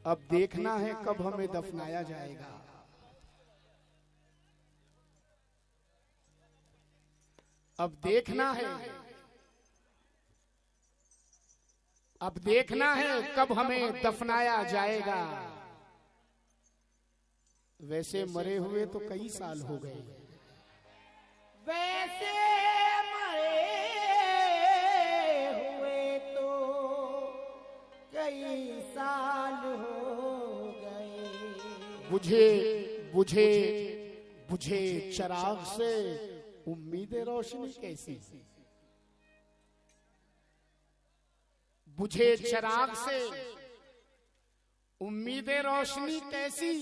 अब देखना है कब हमें दफनाया जाएगा। अब देखना है, अब देखना है कब हमें दफनाया जाएगा। वैसे मरे हुए तो कई साल हो गए, वैसे मरे हुए तो कई साल हो गए। बुझे बुझे बुझे चिराग से उम्मीद रोशनी कैसी, बुझे चिराग से उम्मीद रोशनी कैसी।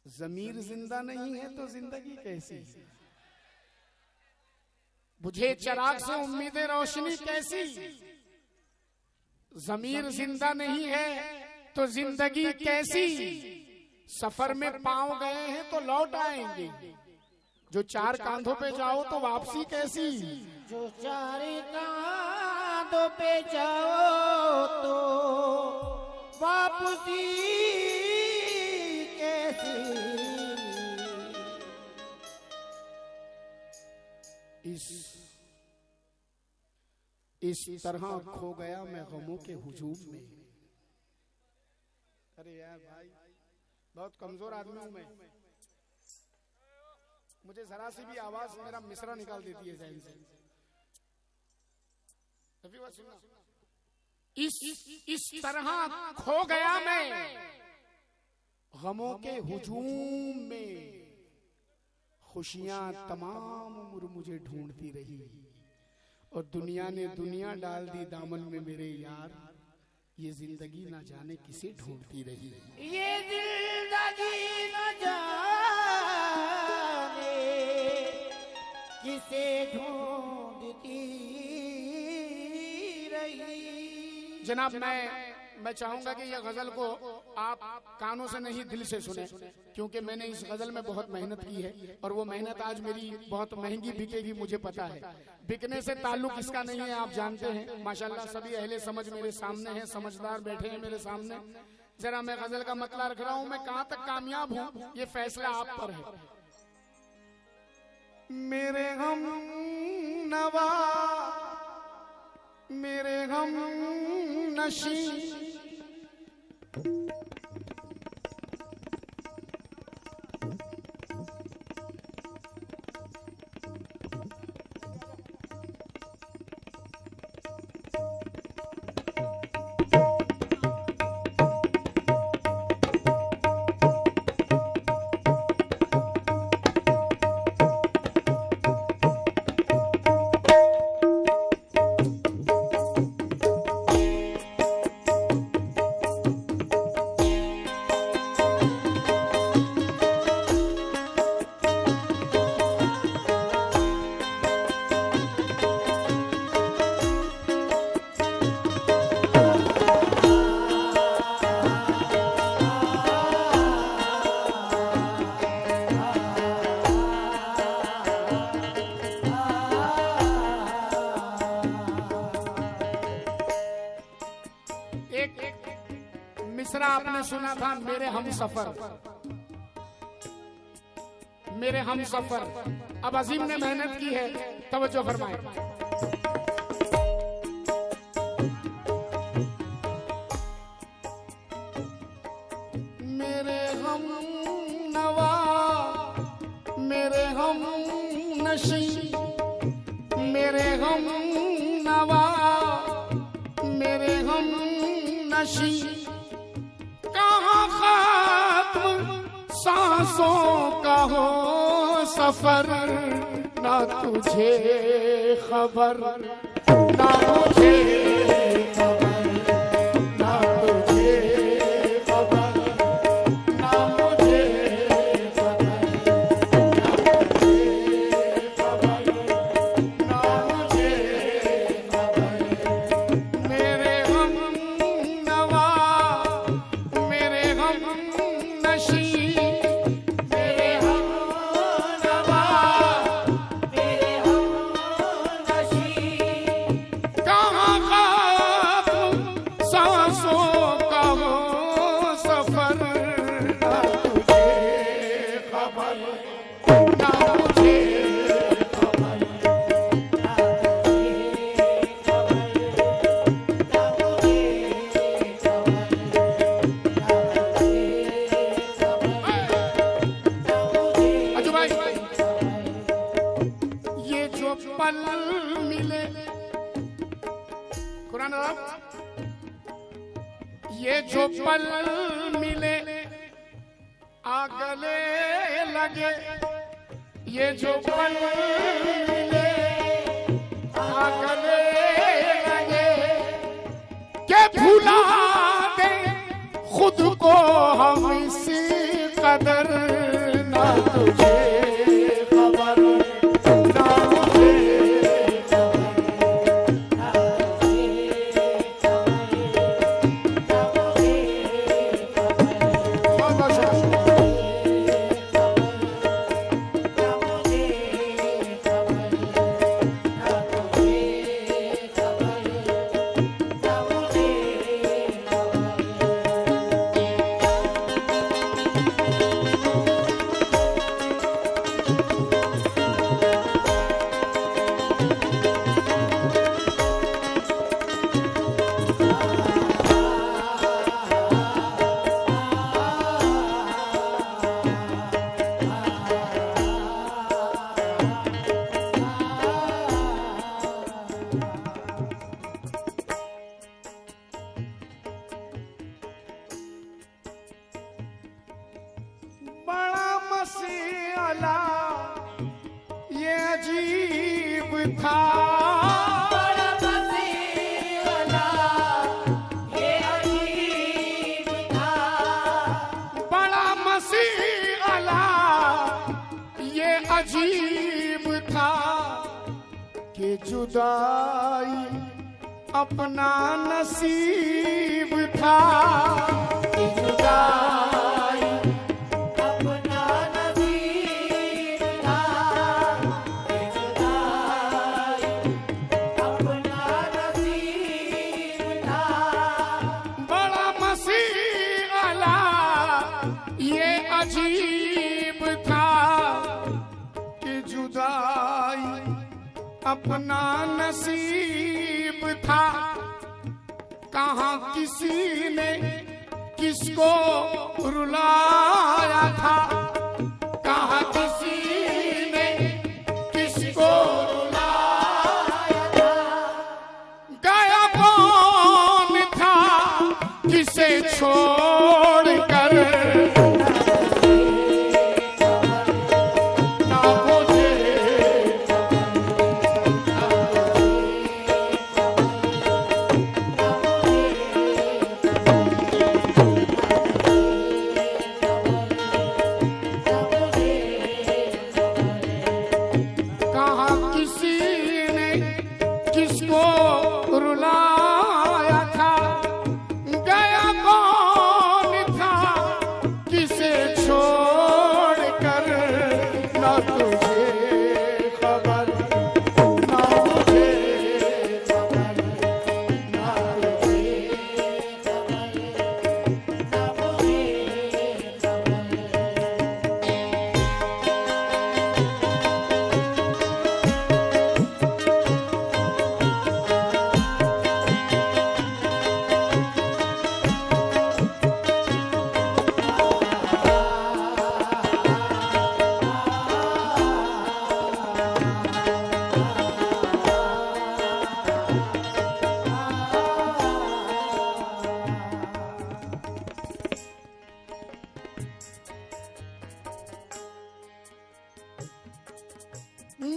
ज़मीर जिंदा नहीं है तो जिंदगी कैसी। बुझे चिराग से उम्मीद रोशनी कैसी, ज़मीर जिंदा नहीं है तो जिंदगी कैसी। सफर में पांव गए हैं तो लौट आएंगे, जो चार कांधों पे जाओ तो वापसी कैसी। जो चार कांधों पे जाओ तो वापसी कैसी। इस तरह खो गया मैं गमों के हुजूम में। अरे यार भाई, बहुत कमजोर आदमी हूं मैं, मुझे जरा सी भी आवाज मेरा मिसरा निकाल देती है जहन से। इस तरह खो गया मैं गमों के हुजूम में। खुशियां तमाम उम्र मुझे ढूंढती रही और दुनिया ने दुनिया डाल दी दामन में मेरे यार। ये जिंदगी ना जाने किसे ढूंढती रही। ये जिंदगी न जाने किसे ढूंढती रही। जनाब मैं चाहूंगा कि यह गजल को आप कानों से नहीं दिल से सुने, क्योंकि मैंने इस गजल में बहुत मेहनत की है और वो मेहनत आज मेरी बहुत महंगी बिकेगी, मुझे पता है। बिकने से ताल्लुक इसका नहीं है, आप जानते हैं। माशाल्लाह सभी अहले समझ मेरे सामने हैं, समझदार बैठे हैं मेरे सामने। जरा मैं गजल का मतला रख रहा हूं, मैं कहां तक कामयाब हूं ये फैसला आप पर है। मेरे हम नवा मेरे हम नशी मिसरा आपने सुना था, मेरे हम सफर, मेरे हम सफर। अब अजीम ने मेहनत की है, तवज्जो फरमाए। मेरे हम नवा मेरे हम नशी मेरे हम नवा मेरे हम नशी। कहाँ खात्म सांसों का हो सफर, ना तुझे खबर ना मुझे खबर, ना तुझे खबर ना मुझे खबर, ना तुझे खबर ना मुझे खबर। मेरे हम नवा मेरे हम नशी मेरे हम नवा मेरे हम नशी। कहाँ ख्वाब सांसों का मुझे खबर, ना तुझे खबर, ना मुझे खबर, ना तुझे खबर, ना मुझे अजू भाई खबर। ये जो पल मिले कुरान आप ये जो पल मिले आगले लगे ये जो पल मिले आगले लगे के भुला दे खुद को हम इसी कदर ना तुझे खबर ना मुझे बहुत बहुत शुक्रिया। बड़ा मसीहा ये अजीब था बड़ा मसीहा ये अजीब था, बड़ा मसीहा ये अजीब था कि जुदाई अपना नसीब था कि जुदाई अपना नसीब था, ये जुदाई अपना नसीब था, बड़ा मसीहा ये अजीब था कि जुदाई अपना नसीब था कहाँ किसी ने किसको रुलाया था कहाँ किसी ने किसको रुलाया था गया कौन था किसे छोड़कर ना मुझे कहाँ किसी ने किसको रुलाया था गया कौन था किसे छोड़कर ना तुझे खबर ना मुझे खबर ना तुझे खबर, ना मुझे खबर।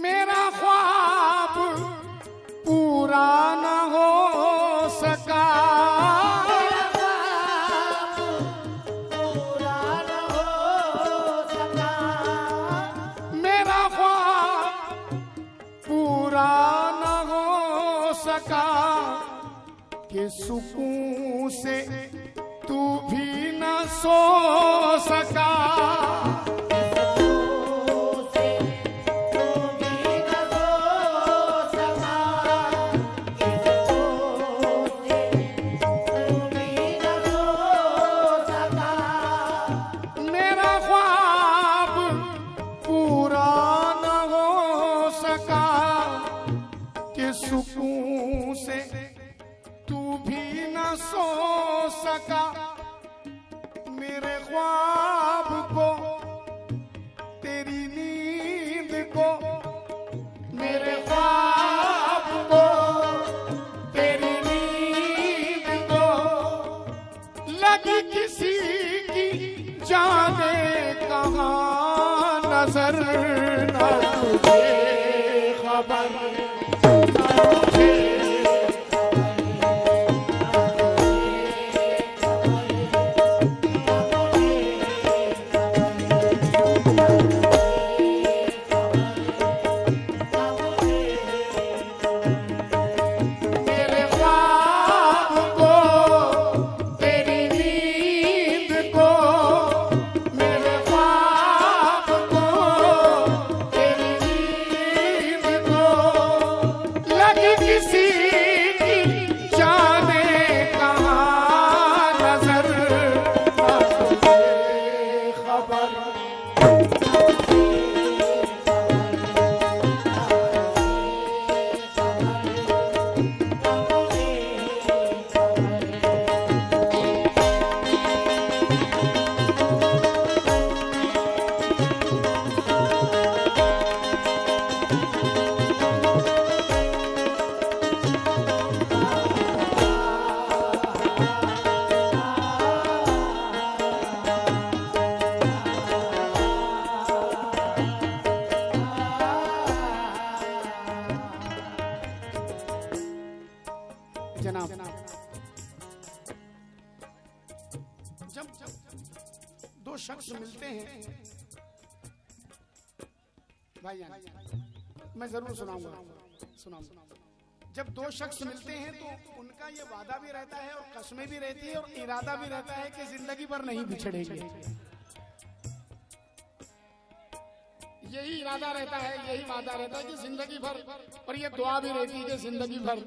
मेरा ख्वाब पूरा न हो सका पूरा न हो सका, मेरा ख्वाब पूरा न हो सका कि सुकून से तू भी न सो सका से तू भी न सो सका, से तू भी न सो सका, मेरा ख्वाब पूरा न सुकून से तू भी न सो सका, मेरे ख्वाब को तेरी नींद को, मेरे ख्वाब को तेरी नींद को, लगी किसी की जाने कहाँ नजर न तुझे खबर, न तुझे जब दो शख्स मिलते हैं भाईजान, मैं जरूर सुनाऊंगा। जब दो शख्स मिलते हैं तो उनका ये वादा भी रहता है और कसमें भी रहती है और इरादा भी रहता है कि जिंदगी भर नहीं बिछड़ेंगे। यही इरादा रहता है, यही वादा रहता है कि जिंदगी भर, और ये दुआ भी रहती है कि जिंदगी भर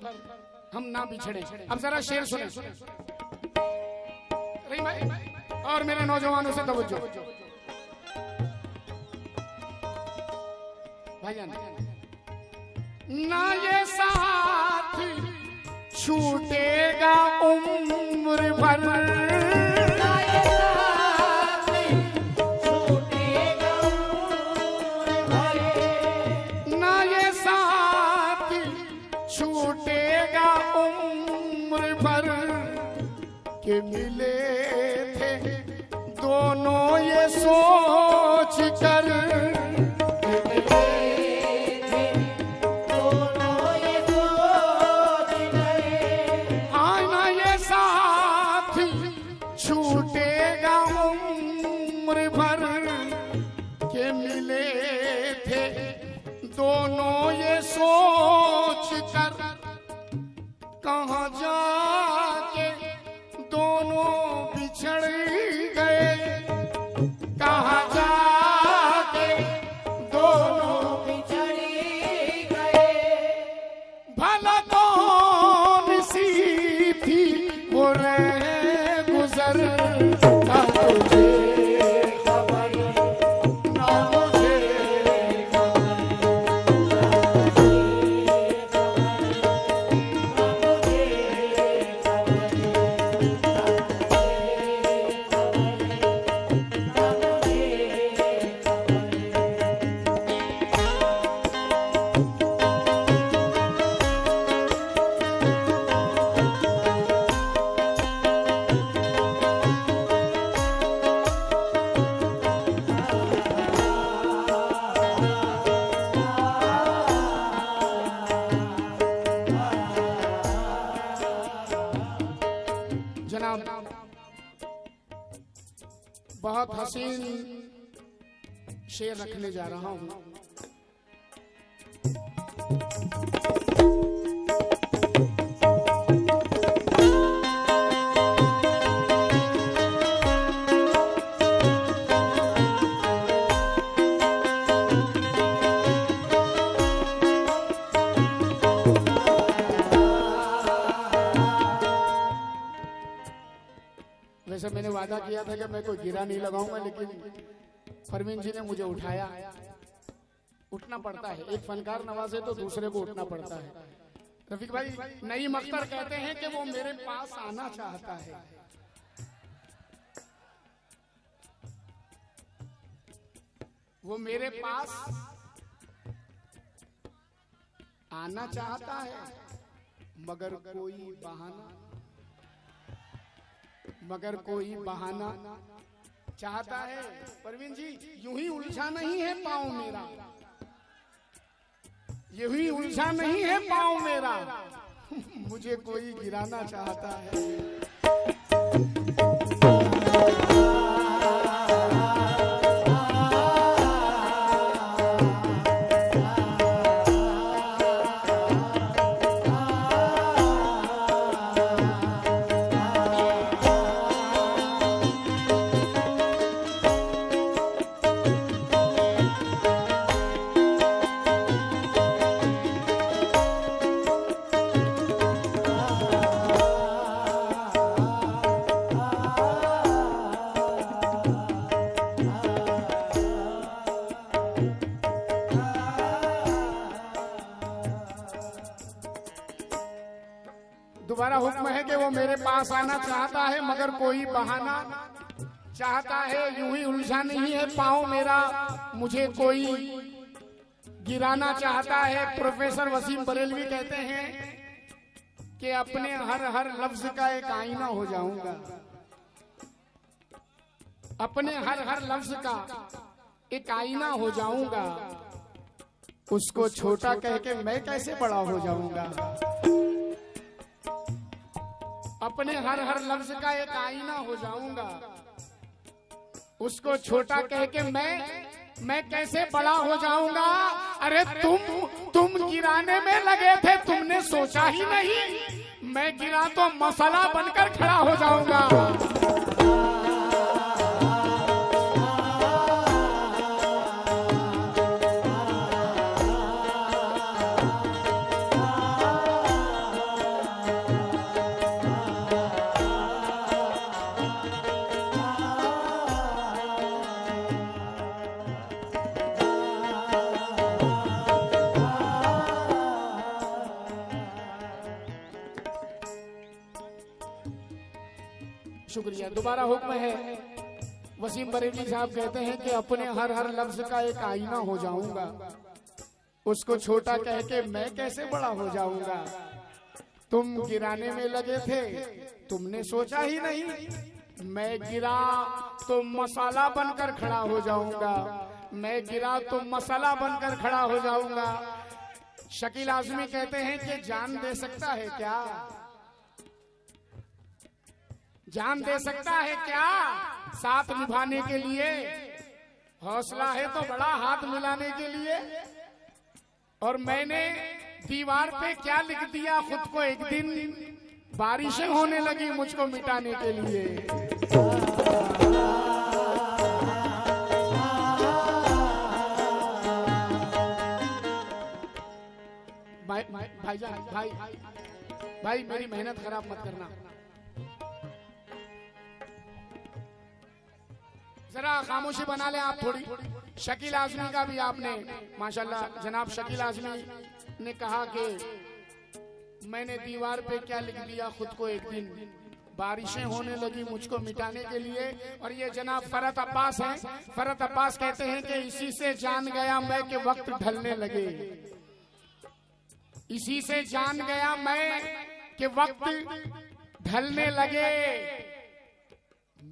हम ना बिछड़े। अब जरा शेर सुने रही भाई और मेरे नौजवानों से तवज्जो भाईजान। ना ये साथ छूटेगा उम्र भर, ना ये साथ छूटेगा उम्र भर, ना ये साथ छूटेगा उम्र भर, के मिले थे दोनों ये सोच कर, छूटेगा उम्र भर, के मिले थे दोनों ये सोच कर, कहाँ जाके दोनों बिछड़ गए, कहाँ जाके दोनों बिछड़ गए। भला कौन सी थी वो गुजर, ना तुझे खबर, ना मुझे जनाब बहुत हसीन शेर रखने जा रहा हूं। वैसे मैंने वादा किया था कि मैं कोई गिरा नहीं लगाऊंगा, लेकिन परवीन जी ने मुझे उठाया। उठना पड़ता है, एक फनकार नवाजे तो दूसरे को उठना पड़ता है। रफीक भाई, नईम अख्तर कहते हैं कि वो मेरे पास आना चाहता है। वो मेरे पास आना चाहता है, मगर कोई बहाना चाहता है। परवीन जी, यूं ही उलझा नहीं है पाँव मेरा, यूं ही उलझा नहीं है पाँव मेरा, मुझे कोई गिराना चाहता है। दोबारा हुक्म है कि वो मेरे पास आना चाहता है, मगर कोई बहाना चाहता है। यूं ही उलझा नहीं है पाँव मेरा, मुझे कोई गिराना चाहता है। प्रोफेसर वसीम बरेलवी कहते हैं कि अपने हर लफ्ज का एक आईना हो जाऊंगा, अपने हर लफ्ज का एक आईना हो जाऊंगा। उसको छोटा कह के मैं कैसे बड़ा हो जाऊंगा। अपने हर लफ्ज का एक आईना हो जाऊंगा, उसको छोटा कह के मैं कैसे बड़ा हो जाऊंगा। अरे तुम गिराने में लगे थे, तुमने सोचा ही नहीं मैं गिरा तो मसाला बनकर खड़ा हो जाऊंगा। शुक्रिया। दोबारा हुक्म है, वसीम बरेली साहब कहते हैं कि अपने हर लफ्ज का एक आईना हो जाऊंगा, उसको छोटा कह के मैं कैसे बड़ा हो जाऊंगा। तुम गिराने में लगे थे, तुमने सोचा ही नहीं मैं गिरा तो मसाला बनकर खड़ा हो जाऊंगा, मैं गिरा तो मसाला बनकर खड़ा हो जाऊंगा। शकील आजमी कहते हैं कि जान दे सकता है क्या, जान दे सकता है क्या साथ निभाने के लिए। हौसला है तो बड़ा हाथ मिलाने के लिए। और मैंने दीवार पे क्या लिख दिया खुद को एक दिन, बारिशें होने लगी मुझको मिटाने के लिए। भाई मेरी मेहनत खराब मत करना, जरा खामोशी बना ले आप थोड़ी। शकील आजमी का भी आपने माशाल्लाह, जनाब शकील आजमी ने कहा कि मैंने दीवार पे क्या लिख दिया खुद को एक दिन, बारिशें होने लगी मुझको मिटाने के लिए। और ये जनाब फरत अब्बास हैं, फरत अब्बास कहते हैं कि इसी से जान गया मैं कि वक्त ढलने लगे, इसी से जान गया मैं कि वक्त ढलने लगे।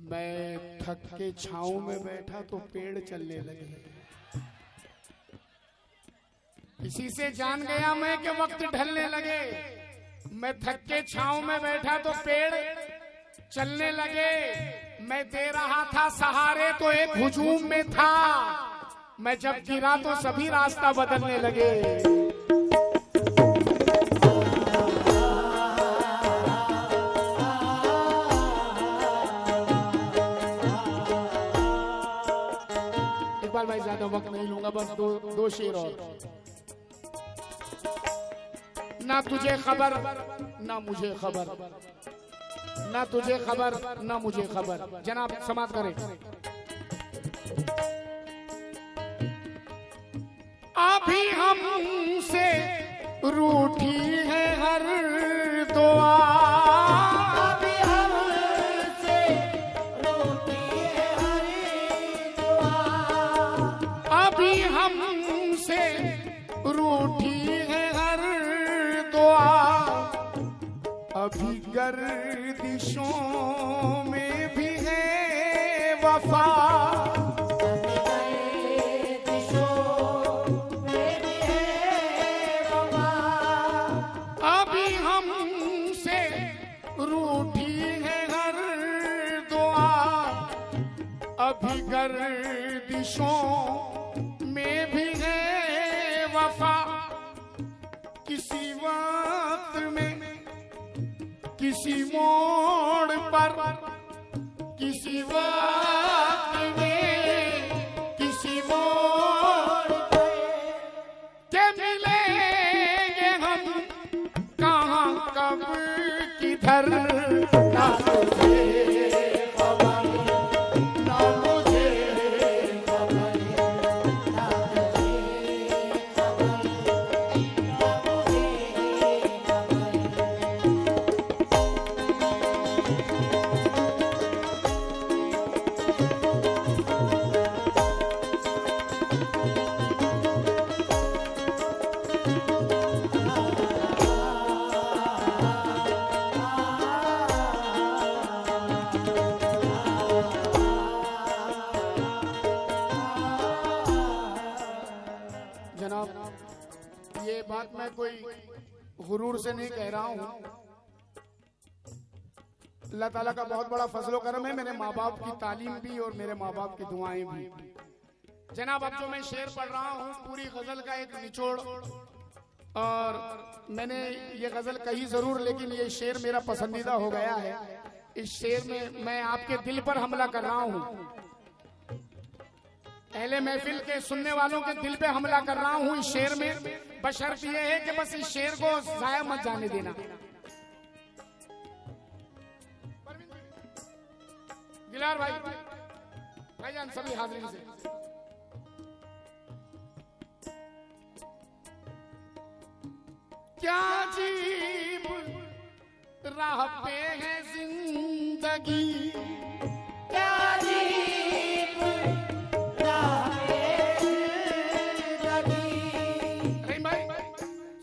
मैं थक के छांव में बैठा तो पेड़ चलने लगे, इसी से जान गया मैं कि वक्त ढलने लगे। मैं थक के छांव में बैठा तो पेड़ चलने लगे। मैं दे रहा था सहारे तो एक हुजूम में था, मैं जब गिरा तो सभी रास्ता बदलने लगे। भाई ज्यादा वक्त नहीं लूंगा, बस दो शेर और। ना तुझे खबर ना मुझे खबर, ना तुझे खबर ना मुझे खबर। जनाब समाप्त करें। अभी हमसे रूठी है हमसे रूठी है हर दुआ, अभी गर्दिशों में भी है वफा। अभी हमसे रूठी है हर दुआ, अभी गर्दिशों में भी है वफा। किसी वक्त में किसी मोड़ पर, किसी वक्त में किसी मोड़ पर के मिलेंगे हम, कहाँ कब किधर, ना मुझे खबर, ना मुझे खबर, ना मुझे खबर, ना मुझे जनाब, ये बात मैं कोई गुरूर से नहीं कह रहा हूँ। अल्लाह ताला का बहुत बड़ा फजलो करम है, मेरे माँ बाप की तालीम भी और मेरे माँ बाप की दुआएं भी। जनाब, अब जो मैं शेर पढ़ रहा हूँ पूरी गजल का एक निचोड़, और मैंने ये गजल कही जरूर, लेकिन ये शेर मेरा पसंदीदा हो गया है। इस शेर में मैं आपके दिल पर हमला कर रहा हूँ, अहले महफिल के सुनने वालों के दिल पे हमला कर रहा हूँ इस शेर में। बशर्त ये है कि बस इस शेर को जाया मत जाने देना। गिलार भाईजान सभी हाजिर से क्या अजीब राह पे है जिंदगी, क्या अजीब राह पे जिंदगी। रहीम भाई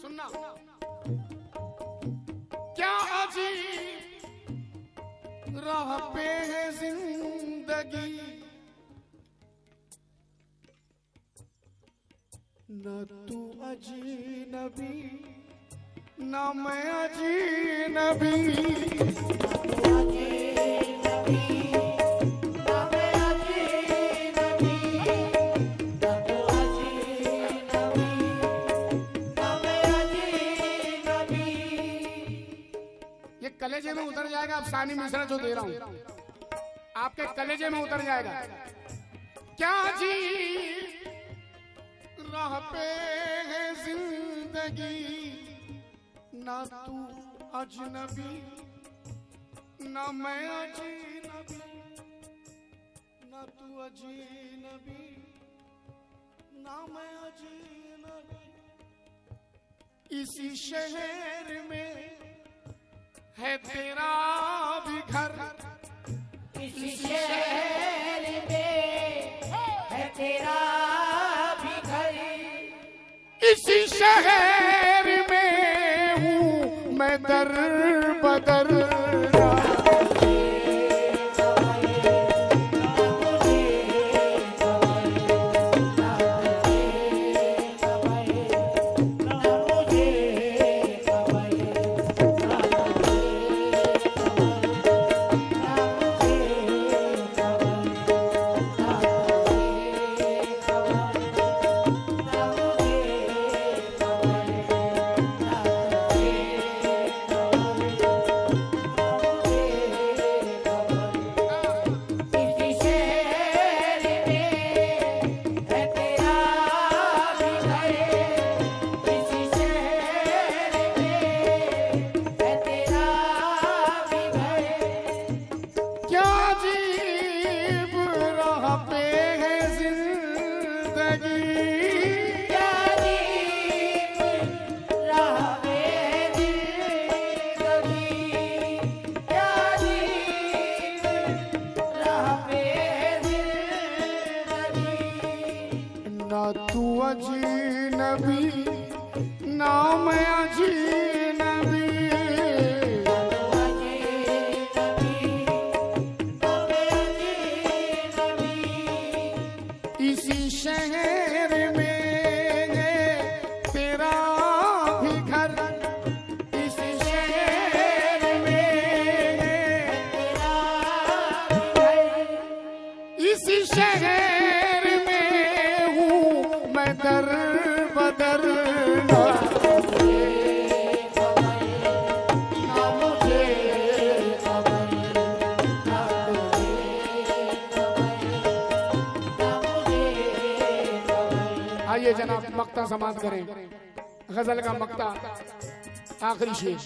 सुनना, क्या अजीब राह पे है जिंदगी, न तू अजनबी न मैं अजनबी, ये कलेजे में उतर जाएगा। अब सानी मिश्रा जो दे रहा हूं आपके कलेजे में उतर जाएगा। क्या जी राह पे है जिंदगी, ना तू अजनबी ना मैं अजनबी, ना तू अजनबी ना मैं अजनबी। इसी शहर में है तेरा भी घर, इसी शहर में है तेरा भी घर, इसी शहर में हूँ मैं दर बदर। ना तू अजनबी ना मैं अजनबी, इसी शहर में है तेरा भी घर, इसी शहर में है तेरा भी घर, इसी शहर में हूँ मैं दर बदर, ना मुझे खबर, ना मुझे खबर। आइए जनाब मक्ता समाप्त करें। गजल का मक्ता आखिरी शेर।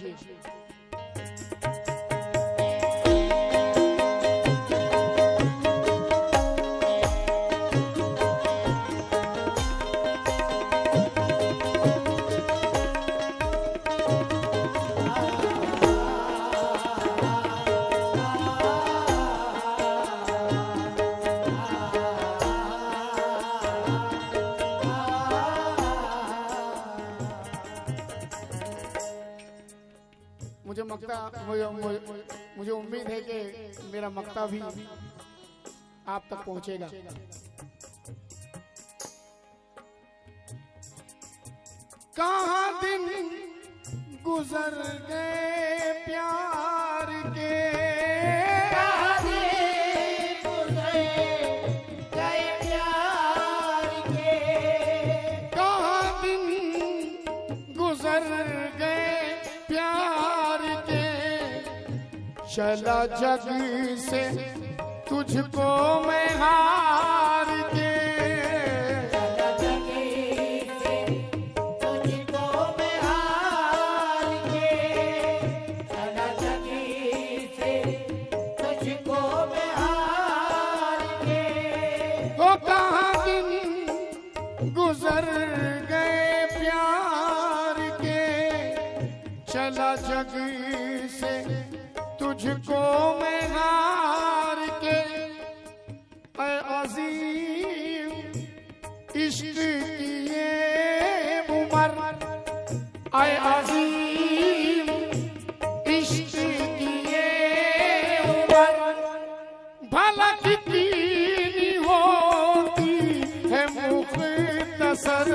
मुझे उम्मीद है कि मेरा मक्ता भी आप तक पहुंचेगा। कहाँ दिन गुजर गए प्यार के, कहाँ दिन गुजर गए प्यार के, कहाँ दिन गुजर गए प्यार के, चला जग से तुझको मैं हार के, चला जग से तुझको मैं हार के, चला जग से तुझको मैं हार के, वो कहाँ दिन गुजर गए प्यार के, चला जग से तुझको मैं हार के, ऐ अज़ीम इश्क की ये उमर, ऐ अज़ीम इश्क की ये उमर, भला कितनी होती है मुख्तसर,